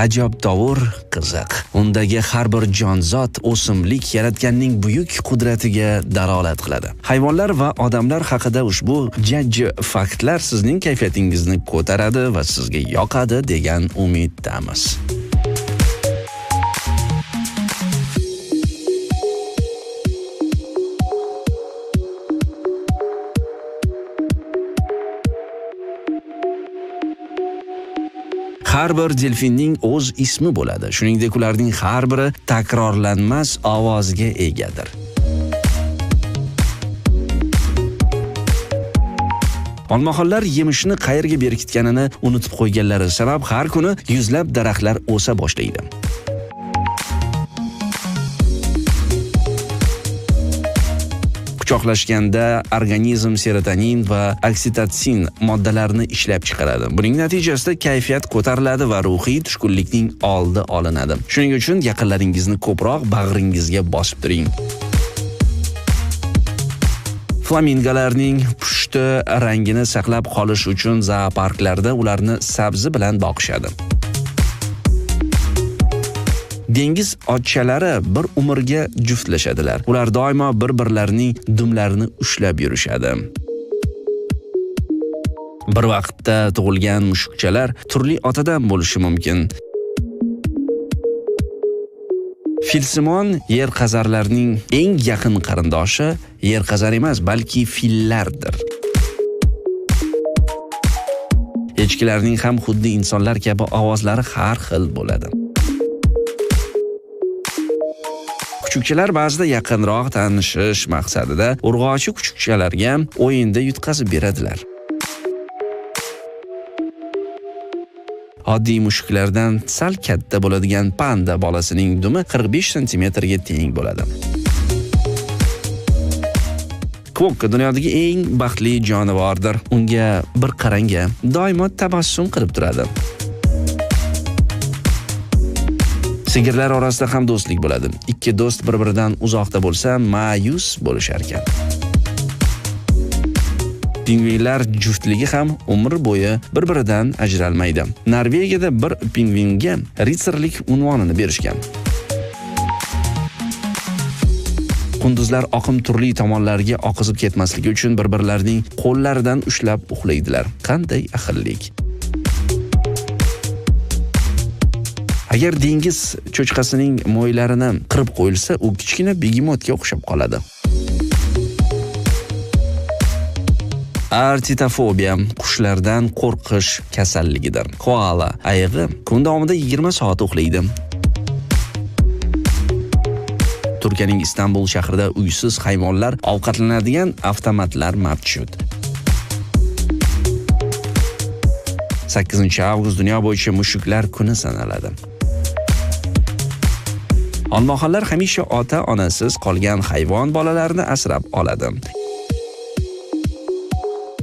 ajabtovur, qiziq. Undagi har bir jonzot o'simlik yaratganning buyuk qudratiga dalolat qiladi. Hayvonlar va odamlar haqida ushbu jajji faktlar sizning kayfiyatingizni ko'taradi va sizga yoqadi degan umiddamiz. Har bir delfinning o'z ismi bo'ladi. Shuningdek, ularning har biri takrorlanmas ovozga egadir. Olmaxonlar yemishni qayerga berkitganini unutib qo'yganlari sabab har kuni yuzlab daraxtlar o'sa boshlaydi. Quchoqlashganda organizm serotonin va oksitotsin moddalarini ishlab chiqaradi. Buning natijasida kayfiyat ko'tariladi va ruhiy tushkunlikning oldi olinadi. Shuning uchun yaqinlaringizni ko'proq bag'ringizga bosib turing. Flamingolarning pushti rangini saqlab qolish uchun zooparklarda ularni sabzi bilan boqishadi. Dengiz ochchalari bir umrga juftlashadilar. Ular doimo bir-birlarining dumlarini ushlab yurishadi. Bir vaqtda tug'ilgan mushukchalar turli otadan bo'lishi mumkin. Filsimon yer qazarlarning eng yaqin qarindoshi yer qazar emas, balki fillardir. Echkilarning ham xuddi insonlar kabi ovozlari har xil bo'ladi. Kuchukchalar ba'zida yaqinroq tanishish maqsadida urg'ochi kuchukchalarga o'yinda yutqazib beradilar. Oddiy mushuklardan sal katta bo'ladigan panda bolasining dumi 45 sm ga teng bo'ladi. Kvokka dunyodagi eng baxtli jonivordir. Unga bir qaranga, doimo tabassum qilib turadi. Sigirlar orasida ham do'stlik bo'ladi. Ikki do'st bir-biridan uzoqda bo'lsa, ma'yus bo'lishar ekan. Pingvinlar juftligi ham umr bo'yi bir-biridan ajralmaydi. Norvegiyada bir pingvinga ritsarlik unvonini berishgan. Qunduzlar oqim turli tomonlarga oqizib ketmasligi uchun bir-birlarining qo'llaridan ushlab uxlaydilar. Qanday ahillik! Agar dengiz cho'chqasining mo'ylarini qirib qo'yilsa, u kichkina begemotga o'xshab qoladi. Artitofobiya qushlardan qo'rqish kasalligidir. Koala ayg'i kun davomida 20 soat uxlaydi. Turkiyaning Istanbul shahrida uysiz hayvonlar ovqatlanadigan avtomatlar mavjud. 8 avgust dunyo bo'yicha mushuklar kuni sanaladi. Olmaxonlar hamisha ota-onasiz qolgan hayvon bolalarini asrab oladi.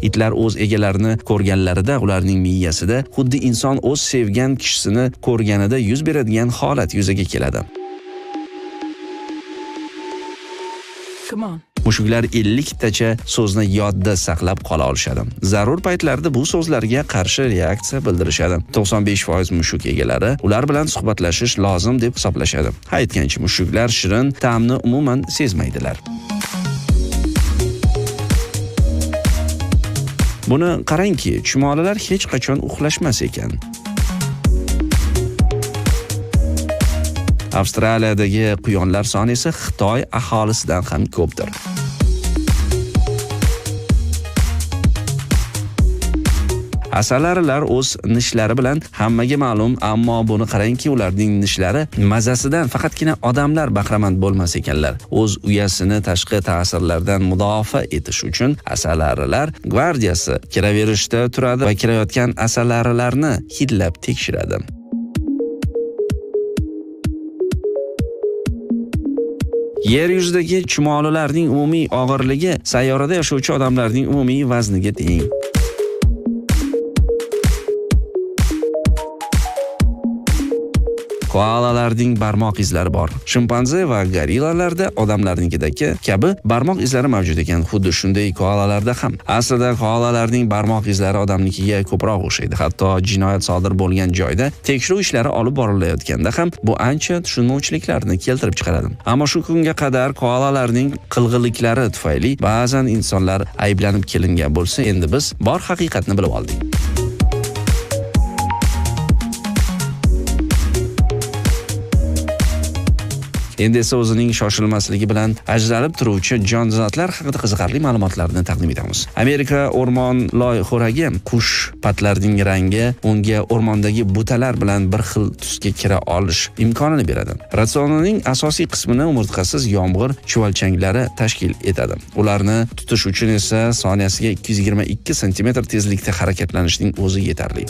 Itlar o'z egalarini ko'rganlarida ularning miyasida xuddi inson o'z sevgan kishisini ko'rganida yuz beradigan holat yuzaga keladi. Mushuklar 50 tacha so'zni yodda saqlab qola olishadi. Zarur paytlarda bu so'zlarga qarshi reaksiya bildirishadi. 95% mushuk egalari ular bilan suhbatlashish lozim deb hisoblashadi. Aytgancha mushuklar shirin ta'mni umuman sezmaydilar. Buni qarangki, chumolilar hech qachon uxlashmas ekan. Avstraliyadagi quyonlar soni esa Xitoy aholisidan ham ko'pdir. Asalarilar o'z nishlari bilan hammaga ma'lum, ammo buni qarangki, ularning nishlari mazasidan faqatgina odamlar bahramand bo'lmas ekanlar. O'z uyasini tashqi ta'sirlardan mudofaa etish uchun asalarilar gvardiyasi kiraverishda turadi va kirayotgan asalarilarni hidlab tekshiradi. Yer yuzidagi chumolilarning umumiy og'irligi sayyorada yashovchi odamlarning umumiy vazniga teng. koalalarning barmoq izlari bor. Shimpanze va gorillalarda odamlarnikidagi kabi barmoq izlari mavjud ekan. Xuddi shunday koalalarda ham. Aslida koalalarning barmoq izlari odamnikiga ko'proq o'xshaydi. Hatto jinoyat sodir bo'lgan joyda tekshiruv ishlari olib borilayotganda ham bu ancha tushunmovchiliklarni keltirib chiqaradi. Ammo shu kunga qadar koalalarning qilg'iliklari tufayli ba'zan insonlar ayblanib kelingan bo'lsa, endi biz bor haqiqatni bilib oldik. Endi esa o'zining shoshilmasligi bilan ajralib turuvchi jonzotlar haqida qiziqarli ma'lumotlarni taqdim etamiz. Amerika o'rmon loyxo'ragi qush patlarining rangi unga o'rmondagi butalar bilan bir xil tusga kira olish imkonini beradi. Ratsionining asosiy qismini umurtqasiz yomg'ir chuvalchanglari tashkil etadi. Ularni tutish uchun esa soniyasiga 222 sm tezlikda harakatlanishning o'zi yetarli.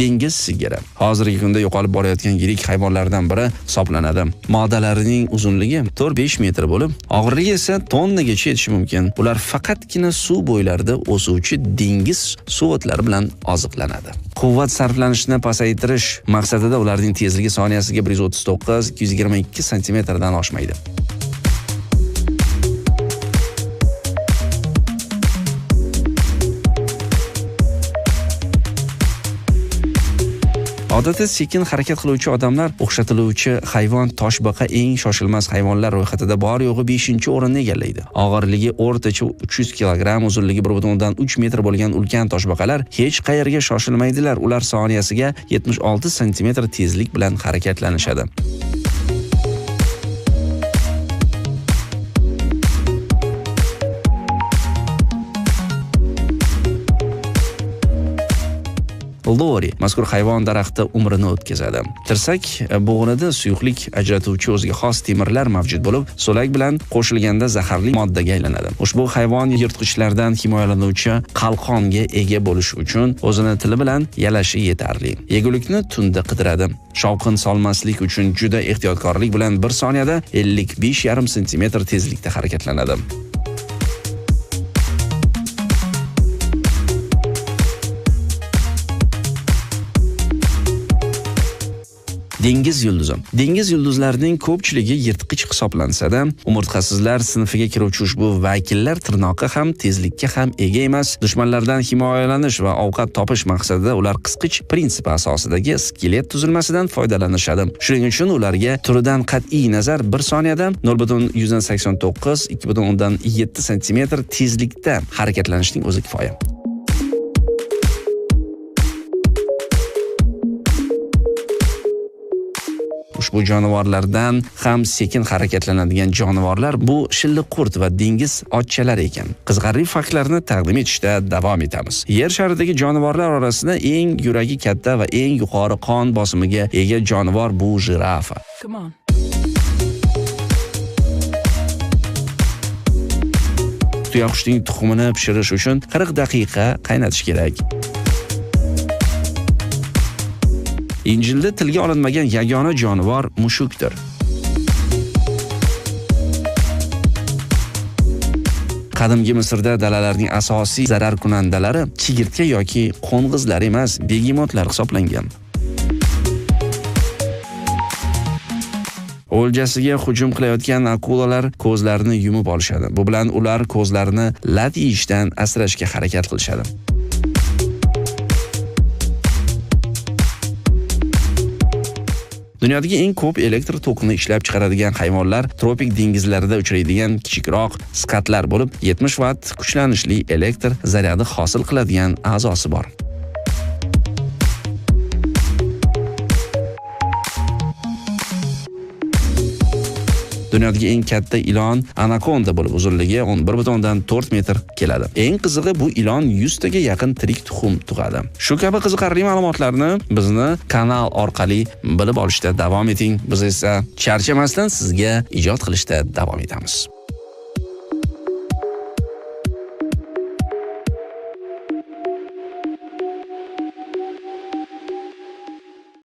Dengiz sigiri hozirgi kunda yo'qolib borayotgan yirik hayvonlardan biri hisoblanadi. Moddalarining uzunligi 4-5 metr bo'lib, og'irligi esa tonnagacha yetishi mumkin. Ular faqatgina suv bo'ylarida o'suvchi dengiz suvotlari bilan oziqlanadi. Quvvat sarflanishini pasaytirish maqsadida ularning tezligi soniyasiga 139-222 sm dan oshmaydi. Odatda sekin harakat qiluvchi odamlar o'xshatiluvchi hayvon toshbaqa eng shoshilmas hayvonlar ro'yxatida bor yo'g'i 5-o'rinni egallaydi. Og'irligi o'rtacha 300 kg, uzunligi 1,3 metr bo'lgan ulkan toshbaqalar hech qayerga shoshilmaydilar. Ular soniyasiga 76 sm tezlik bilan harakatlanishadi. Lori mazkur hayvon daraxtda umrini o'tkazadi. Tirsak bo'g'inida suyuqlik ajratuvchi o'ziga xos temirlar mavjud bo'lib, so'lak bilan qo'shilganda zaharli moddaga aylanadi. Ushbu hayvon yirtqichlardan himoyalanuvchi qalqonga ega bo'lish uchun o'zini tili bilan yalashi yetarli. Yegulikni tunda qidiradi. Shovqin solmaslik uchun juda ehtiyotkorlik bilan 1 soniyada 55,5 sm tezlikda harakatlanadi. Dengiz yulduzi. Dengiz yulduzlarining ko'pchiligi yirtqich hisoblansa-da, umurtqasizlar sinfiga kiruvchi ushbu vakillar tirnoqqa ham, tezlikka ham ega emas. Dushmanlardan himoyalanish va ovqat topish maqsadida ular qisqich prinsipi asosidagi skelet tuzilmasidan foydalanishadi. Shuning uchun ularga turidan qat'iy nazar 1 soniyada 0,189-2,7 sm tezlikda harakatlanishning o'zi kifoya. Ushbu jonivorlardan ham sekin harakatlanadigan jonivorlar bu shilliqurt va dengiz otchalari ekan. Qiziqarli faktlarni taqdim etishda davom etamiz. Yer sharidagi jonivorlar orasida eng yuragi katta va eng yuqori qon bosimiga ega jonivor bu jirafa. Tuyaqushning tuxumini pishirish uchun 40 daqiqa qaynatish kerak. Injilda tilga olinmagan yagona jonivor mushukdir. Qadimgi Misrda dalalarning asosiy zarar kunandalari chigirtka yoki qo'ng'izlar emas, begemotlar hisoblangan. O'ljasiga hujum qilayotgan akulalar ko'zlarini yumib olishadi. Bu bilan ular ko'zlarini lat yeyishdan asrashga harakat qilishadi. Dunyodagi eng ko'p elektr tokini ishlab chiqaradigan hayvonlar tropik dengizlarda uchraydigan kichikroq skatlar bo'lib, 70 vatt kuchlanishli elektr zaryadi hosil qiladigan a'zosi bor. Dunyodagi eng katta ilon anakonda bo'lib, uzunligi 11,4 metr keladi. Eng qizig'i bu ilon 100 taga yaqin tirik tuxum tug'adi. Shu kabi qiziqarli ma'lumotlarni bizni kanal orqali bilib olishda davom eting. Biz esa charchamasdan sizga ijod qilishda davom etamiz.